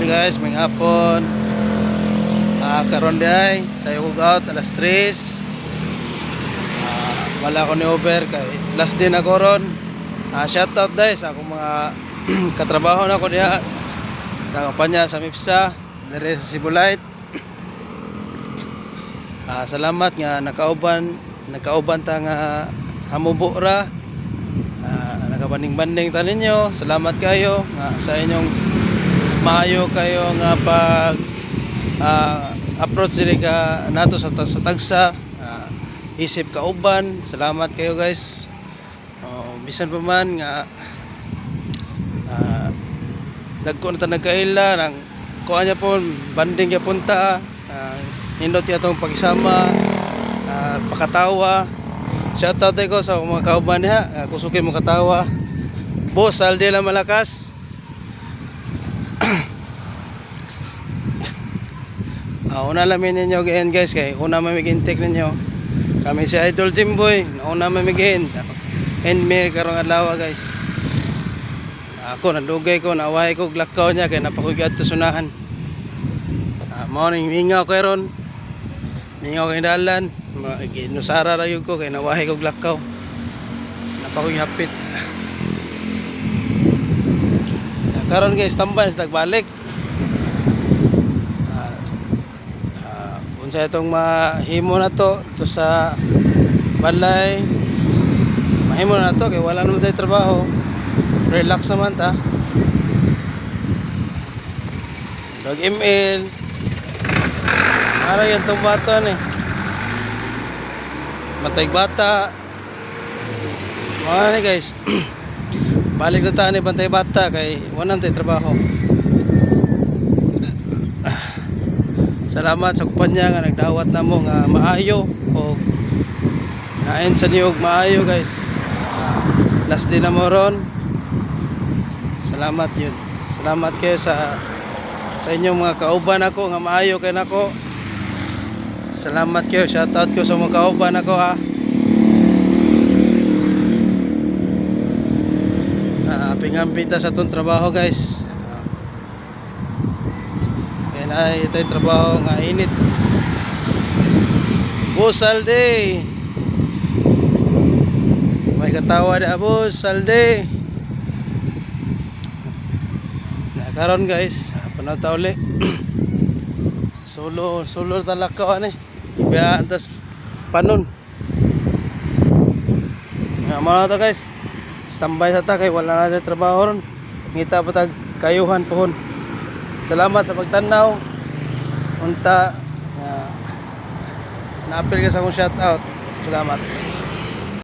guys, may hapon. Karon day sayo ko out alas 3. Wala ko ni Uber kay last din ako ron. Shout out guys sa akong mga katrabaho na ko diha. Nakampanya sa MIPSA, dire sa Sibulite. Salamat nga nakauban ta nga hamubo ra. Nakabanding-banding ta ninyo. Salamat kayo nga sa inyong maayo kayo nga pag approach diri ka nato sa tagsa. Isip kauban. Salamat kayo guys. Bisan pa man nga dagko na ta nagkaila nang kuan niya po banding ya punta. Nindot yatong pagsama, pakatawa. Shoutout ko sa mga kauban niya, kusukin mo katawa. Boss, aldi lang malakas. Una lamin ninyo again guys, kay una mamig-intake ninyo. Kami si Idol Jimboy, una mamig-in. And may karong adlaw guys. Ako nadugay ko, nawahay ko glakaw niya kay napakugad to sunahan. Morning mingaw ko ron. Mingaw kay dalan, ginusara ra yun ko kay nawahay ko glakaw. Napakoy hapit. Karon guys, tambay sa tagbalik. Unsa itong mahimo na to sa balay. Mahimo na to kay wala naman tayo trabaho. Relax naman ta. Dog email. Ara yan itong bata ni. Matay bata. Mga ni guys. Balik na tayo ni bantay bata kay walang tayo trabaho. Salamat sa kumpanya nga nagdawat na mo nga maayo. O nain sa niyog maayo guys. Last din na mo ron. Salamat yun. Salamat kayo sa inyong mga kauban ako nga maayo kayo nako. Salamat kayo. Shoutout ko sa mga kauban ako ha. Pingampita sa itong trabaho guys. Kaya na ito'y trabaho nga init. Boss Alde. May katawa na boss Alde. Karon guys, panaw ta uli. Solo talakaw ani. Iba antas panon. Nga mga to guys. Standby sa ta kay wala na trabaho ron. Ngita pa tag kayuhan pohon. Salamat sa pagtanaw. Unta na-appeal ka sa akong shout out. Salamat.